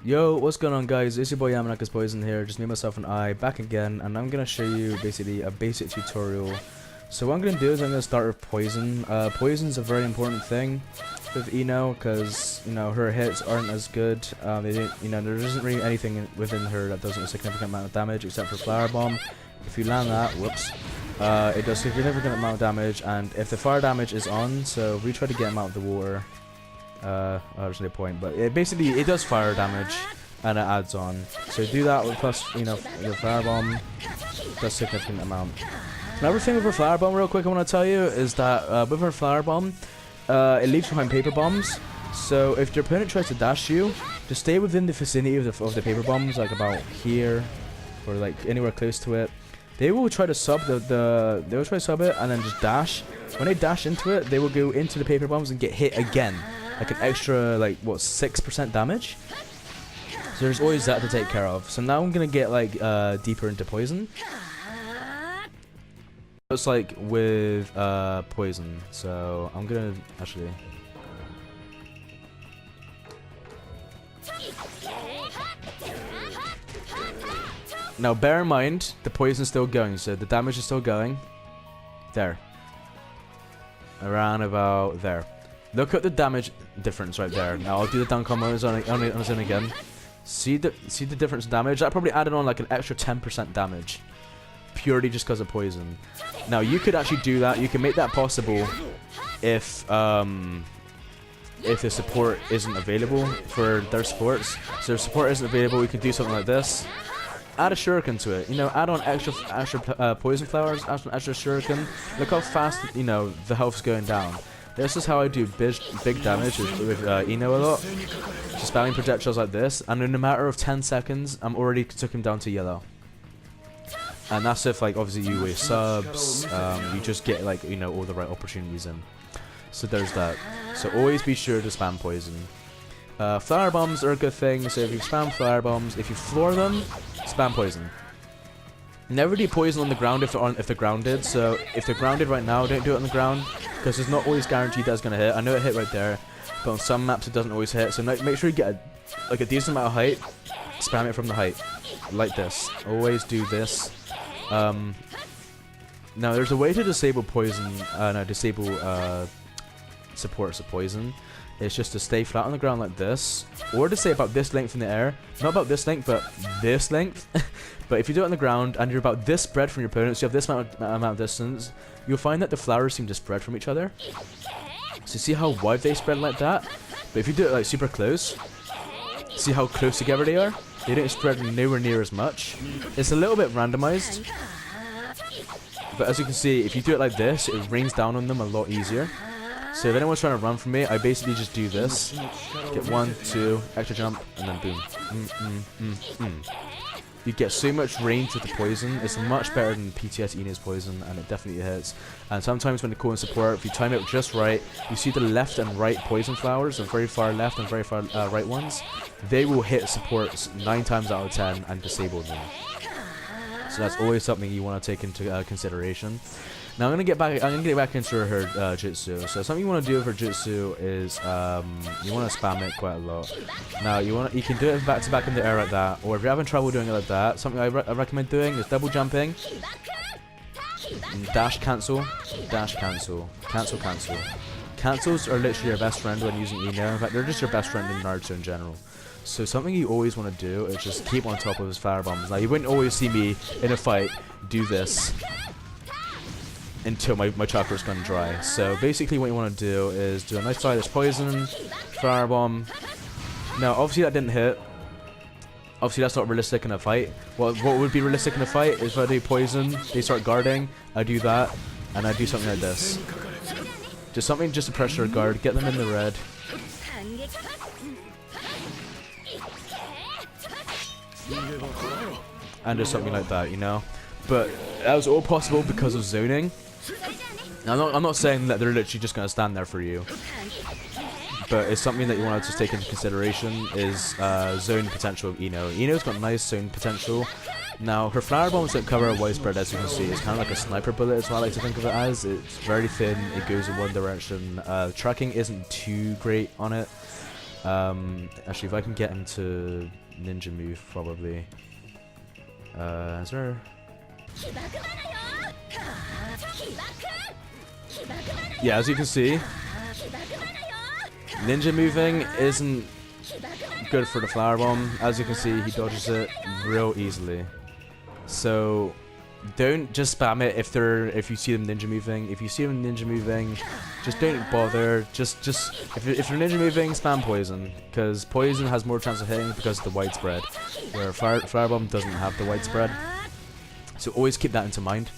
Yo, what's going on guys, it's your boy Yamanaka's Poison here, just me, myself and I, back again, and I'm going to show you basically a basic tutorial. So what I'm going to do is I'm going to start with Poison. Poison's a very important thing with Ino, because, you know, her hits aren't as good. They didn't, you know, there isn't really anything within her that does a significant amount of damage, except for Flower Bomb. If you land that, whoops, it does a significant amount of damage, and if the fire damage is on, so if we try to get him out of the water, there's no point, but it basically it does fire damage and it adds on. So do that with plus, you know, the fire bomb does significant amount. Another thing with her flower bomb, real quick, I want to tell you is that with her flower bomb, it leaves behind paper bombs. So if your opponent tries to dash you, just stay within the vicinity of the paper bombs, like about here or like anywhere close to it. They will try to sub they will try to sub it and then just dash. When they dash into it, they will go into the paper bombs and get hit again. Like an extra, like, what, 6% damage? So there's always that to take care of. So now I'm gonna get, like, deeper into Poison. It's like with, Poison. So I'm gonna, actually... Now, bear in mind, the Poison's still going, so the damage is still going. There. Around about there. Look at the damage difference right there. Now I'll do the down combo on his own again. See the difference in damage? That probably added on like an extra 10% damage, purely just because of Poison. Now you could actually do that. You can make that possible if the support isn't available for their supports. So if support isn't available, we could do something like this. Add a shuriken to it. You know, add on extra poison flowers. Add on extra shuriken. Look how fast, you know, the health's going down. This is how I do big damage with Ino a lot. Just spamming projectiles like this, and in a matter of 10 seconds, I'm already took him down to yellow. And that's if, like, obviously you waste subs, you just get, like, you know, all the right opportunities in. So there's that. So always be sure to spam Poison. Flower bombs are a good thing, so if you spam flower bombs, if you floor them, spam Poison. Never do Poison on the ground if they're grounded. So if they're grounded right now, don't do it on the ground, because it's not always guaranteed that it's gonna hit. I know it hit right there, but on some maps it doesn't always hit. So make sure you get a decent amount of height. Spam it from the height, like this. Always do this. Now there's a way to disable Poison. Disable supports of Poison. It's just to stay flat on the ground like this, or to stay about this length in the air. Not about this length, but this length. But if you do it on the ground and you're about this spread from your opponents, you have this amount of distance, you'll find that the flowers seem to spread from each other. So see how wide they spread like that? But if you do it like super close, see how close together they are? They don't spread nowhere near as much. It's a little bit randomized. But as you can see, if you do it like this, it rains down on them a lot easier. So if anyone's trying to run from me, I basically just do this. Get 1, 2, extra jump, and then boom. You get so much range with the Poison. It's much better than PTS Ino's Poison, and it definitely hits. And sometimes when you call in support, if you time it just right, you see the left and right Poison flowers, the very far left and very far right ones. They will hit supports 9 times out of 10 and disable them. So that's always something you want to take into consideration. Now I'm gonna get back into her Jutsu. So something you want to do with her Jutsu is you want to spam it quite a lot. Now you can do it back to back in the air like that, or if you're having trouble doing it like that, something I recommend doing is double jumping, dash cancel, cancel. Cancels are literally your best friend when using Ino. In fact, they're just your best friend in Naruto in general. So something you always want to do is just keep on top of his fire bombs. Now you wouldn't always see me in a fight do this until my chakra's gone dry. So basically what you want to do is do a nice fire. There's Poison, fire bomb. Now obviously that didn't hit. Obviously that's not realistic in a fight. What would be realistic in a fight is if I do Poison, they start guarding, I do that, and I do something like this. Just something just to pressure a guard, get them in the red. And just something like that, you know? But that was all possible because of zoning. Now, I'm not saying that they're literally just going to stand there for you, but it's something that you want to just take into consideration is zone potential of Ino. Ino's got nice zone potential. Now, her flower bombs don't cover a wide spread, as you can see. It's kind of like a sniper bullet is what I like to think of it as. It's very thin, it goes in one direction. Tracking isn't too great on it. Actually, if I can get him to ninja move, probably. Is there? Yeah, as you can see, ninja moving isn't good for the flower bomb. As you can see, he dodges it real easily. So don't just spam it if you see them ninja moving. If you see them ninja moving, just don't bother. Just if you're ninja moving, spam poison, because poison has more chance of hitting because of the widespread, where flower bomb doesn't have the widespread. So always keep that into mind.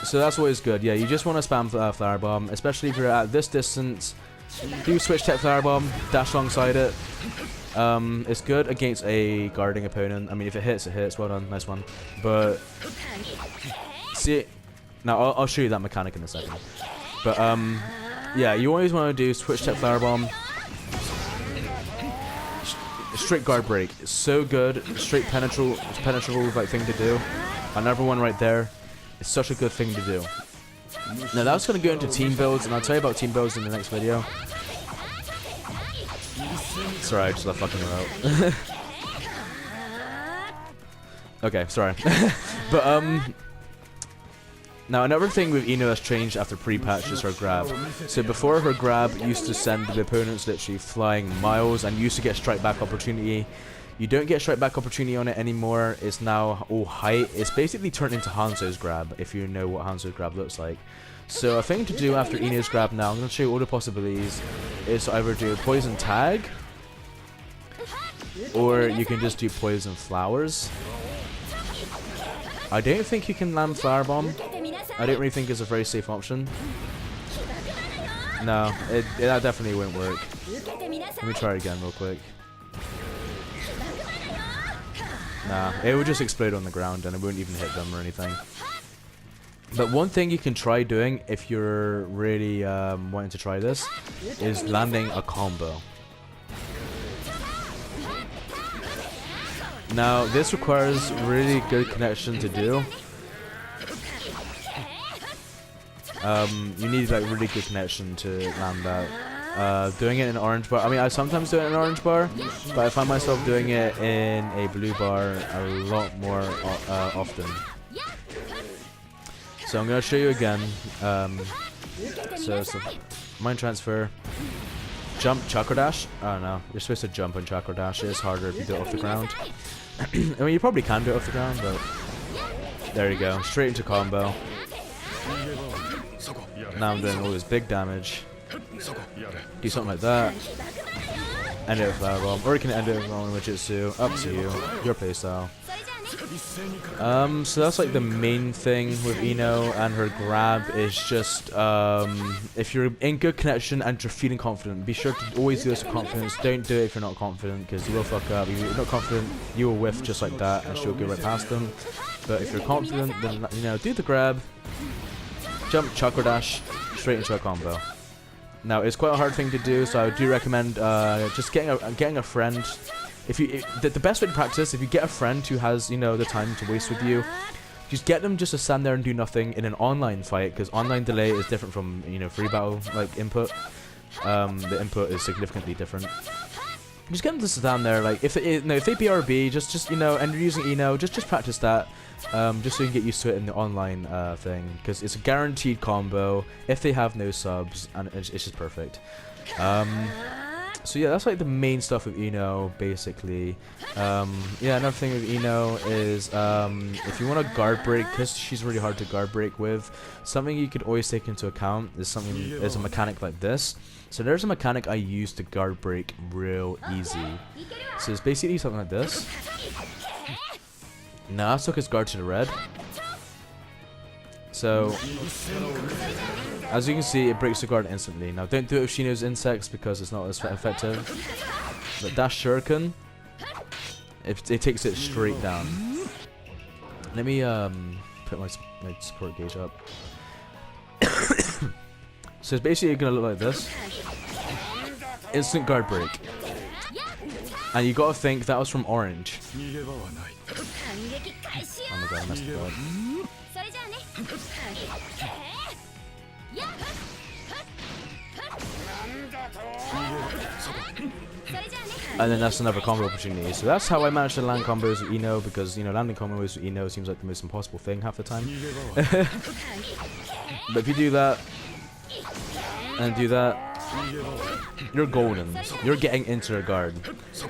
So that's always good. Yeah, you just want to spam flower bomb, especially if you're at this distance. Do switch tech flower bomb, dash alongside it. It's good against a guarding opponent. I mean, if it hits, it hits. Well done, nice one. But see, now I'll show you that mechanic in a second. But yeah, you always want to do switch tech flower bomb. Straight guard break. It's so good. Straight penetrable like thing to do. Another one right there. It's such a good thing to do. Now that's going to go into team builds, and I'll tell you about team builds in the next video. Sorry, I just left fucking her out. Okay, sorry. But now another thing with Ino has changed after pre-patch is her grab. So before, her grab used to send the opponents literally flying miles and used to get strike back opportunity. You don't get strike back opportunity on it anymore. It's now all height. It's basically turned into Hanzo's grab, if you know what Hanzo's grab looks like. So a thing to do after Ino's grab now, I'm going to show you all the possibilities, is to either do poison tag, or you can just do poison flowers. I don't think you can land flower bomb. I don't really think it's a very safe option. No, that definitely won't work. Let me try it again real quick. Nah, it would just explode on the ground and it wouldn't even hit them or anything. But one thing you can try doing if you're really wanting to try this is landing a combo. Now, this requires really good connection to do. You need like really good connection to land that. Doing it in orange bar, I mean, I sometimes do it in orange bar, but I find myself doing it in a blue bar a lot more often. So I'm going to show you again. So mind transfer, jump, chakra dash. Oh no, you're supposed to jump and chakra dash. It's harder if you do it off the ground. I mean, you probably can do it off the ground, but there you go, straight into combo. Now I'm doing all this big damage. Do something like that. End it with flower bomb, or you can end it with rolling with Jutsu. Up to you, your playstyle. So that's like the main thing with Ino, and her grab is just if you're in good connection and you're feeling confident, be sure to always do this with confidence. Don't do it if you're not confident, because you will fuck up. If you're not confident, you will whiff just like that, and she'll go right past them. But if you're confident, then you know, do the grab, jump, chakra dash, straight into a combo. Now it's quite a hard thing to do, so I do recommend just getting a friend. If you the best way to practice, if you get a friend who has, you know, the time to waste with you, just get them just to stand there and do nothing in an online fight, because online delay is different from, you know, free battle like input. The input is significantly different. Just get them to stand there, like if they BRB, just you know, and you're using Ino, just practice that. Just so you can get used to it in the online thing, because it's a guaranteed combo if they have no subs, and it's just perfect. So yeah, that's like the main stuff with Ino, basically. Yeah, another thing with Ino is if you want to guard break, because she's really hard to guard break with, something you could always take into account is a mechanic like this. So there's a mechanic I use to guard break real easy. So it's basically something like this. Now I took his guard to the red. So as you can see, it breaks the guard instantly. Now don't do it with Shino's insects because it's not as effective. But dash shuriken, it takes it straight down. Let me put my support gauge up. So it's basically gonna look like this. Instant guard break. And you gotta think that was from orange. Oh my god, I messed it up. And then that's another combo opportunity. So that's how I managed to land combos with Ino, because, you know, landing combos with Ino seems like the most impossible thing half the time. But if you do that, and do that, you're golden. You're getting into their guard.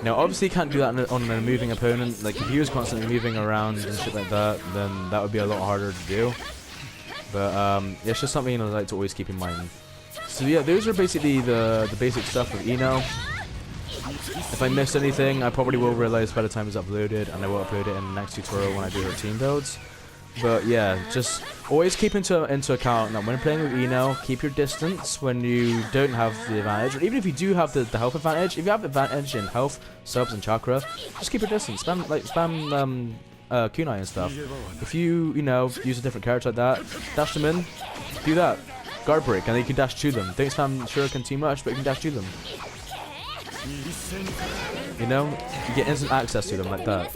Now, obviously you can't do that on a moving opponent. Like, if he was constantly moving around and shit like that, then that would be a lot harder to do. But, it's just something, you know, I like to always keep in mind. So yeah, those are basically the basic stuff with Ino. If I missed anything, I probably will realize by the time it's uploaded, and I will upload it in the next tutorial when I do her team builds. But yeah, just always keep into account that when playing with Ino, keep your distance when you don't have the advantage, or even if you do have the health advantage. If you have the advantage in health, subs, and chakra, just keep your distance. Spam kunai and stuff. If you know, use a different character like that, dash them in, do that. Guard break, and then you can dash to them. Don't spam shuriken too much, but you can dash to them. You know, you get instant access to them like that.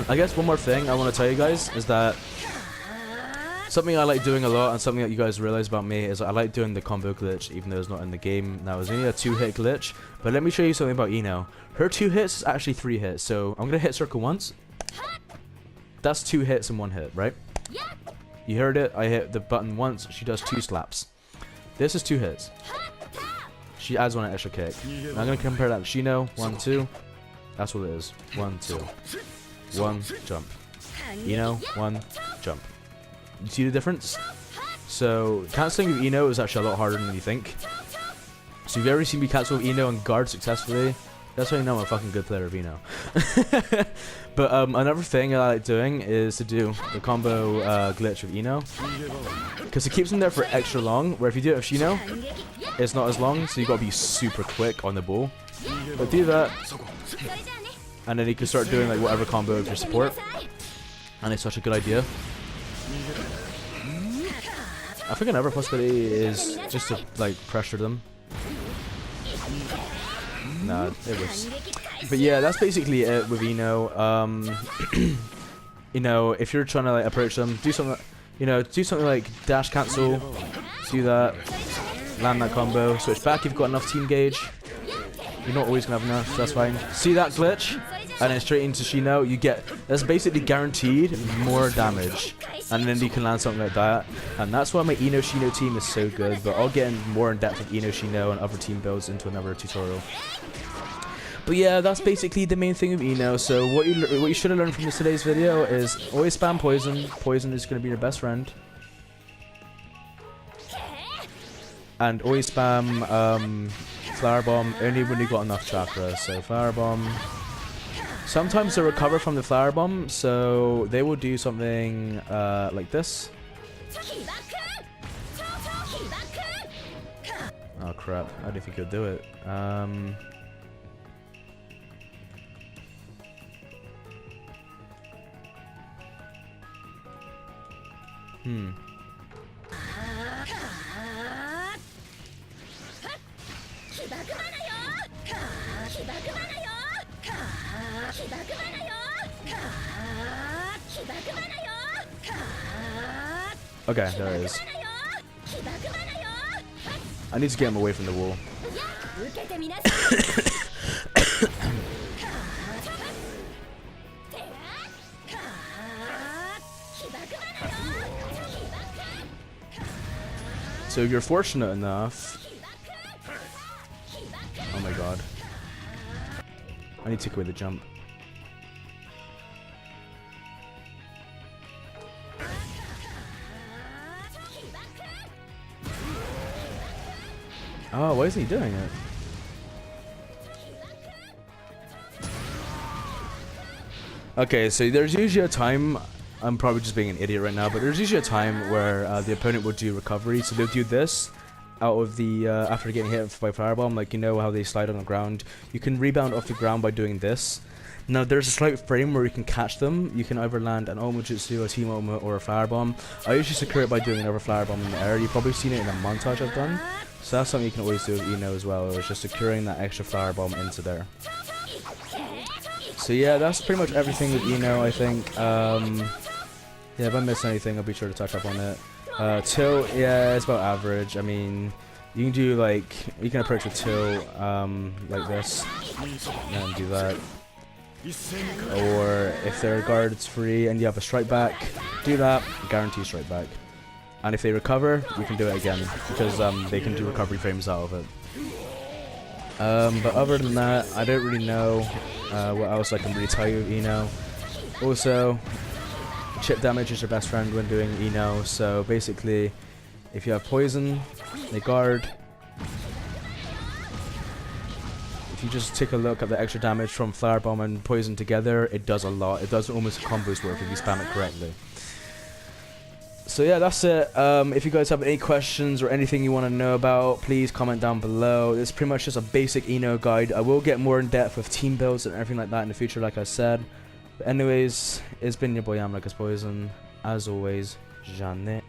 I guess one more thing I want to tell you guys is that something I like doing a lot, and something that you guys realize about me, is I like doing the combo glitch even though it's not in the game. Now, it's only a 2-hit glitch, but let me show you something about Ino. Her 2 hits is actually 3 hits, so I'm going to hit circle once. That's 2 hits in 1 hit, right? You heard it, I hit the button once, she does 2 slaps. This is 2 hits. She adds 1 extra kick. Now I'm going to compare that to Shino. 1, 2. That's what it is. 1, 2. 1, jump. Ino, 1, jump. You see the difference? So, cancelling with Ino is actually a lot harder than you think. So if you've ever seen me cancel with Ino and guard successfully, that's how you know I'm a fucking good player of Ino. But another thing I like doing is to do the combo glitch with Ino, because it keeps them there for extra long, where if you do it with Shino, it's not as long, so you gotta be super quick on the ball. But do that, and then you can start doing like whatever combo with your support, and it's such a good idea. I think another possibility is just to like pressure them. Nah, it was. But yeah, that's basically it with Ino. You know, if you're trying to like approach them, do something. You know, do something like dash cancel. Do that. Land that combo. Switch back. You've got enough team gauge. You're not always gonna have enough. That's fine. See that glitch? And then straight into Shino, you get, that's basically guaranteed more damage, and then you can land something like that, and that's why my Ino Shino team is so good. But I'll get more in depth with Ino Shino and other team builds into another tutorial. But yeah, that's basically the main thing of Ino. So what you should have learned from today's video is always spam poison. Poison is going to be your best friend, and always spam flower bomb only when you got enough chakra. So flower bomb. Sometimes they recover from the flower bomb, so they will do something like this. Oh crap, I don't think he'll do it. Okay, there it is. I need to get him away from the wall. So if you're fortunate enough... Oh my god. I need to take away the jump. Oh, why isn't he doing it? Okay, so there's usually a time, I'm probably just being an idiot right now, but there's usually a time where the opponent will do recovery. So they'll do this out of the, after getting hit by firebomb, like you know how they slide on the ground. You can rebound off the ground by doing this. Now there's a slight frame where you can catch them. You can either land an Oma Jutsu, a Team Oma, or a firebomb. I usually secure it by doing another firebomb in the air. You've probably seen it in a montage I've done. So that's something you can always do with Ino as well, is just securing that extra flower bomb into there. So yeah, that's pretty much everything with Ino, I think. Yeah, if I miss anything, I'll be sure to touch up on it. Tilt, yeah, it's about average. I mean, You can do like, you can approach with two, like this, and do that. Or if their guard's free and you have a strike back, do that, guarantee strike back. And if they recover, you can do it again, because they can do recovery frames out of it. But other than that, I don't really know what else I can really tell you, Ino. Also, chip damage is your best friend when doing Ino, so basically, if you have poison, they guard. If you just take a look at the extra damage from Flower Bomb and Poison together, it does a lot. It does almost a combo's worth if you spam it correctly. So yeah, that's it. If you guys have any questions or anything you want to know about, please comment down below. It's pretty much just a basic Ino guide. I will get more in depth with team builds and everything like that in the future, like I said. But anyways, it's been your boy Yamanaka's Poison. As always, Jeanne.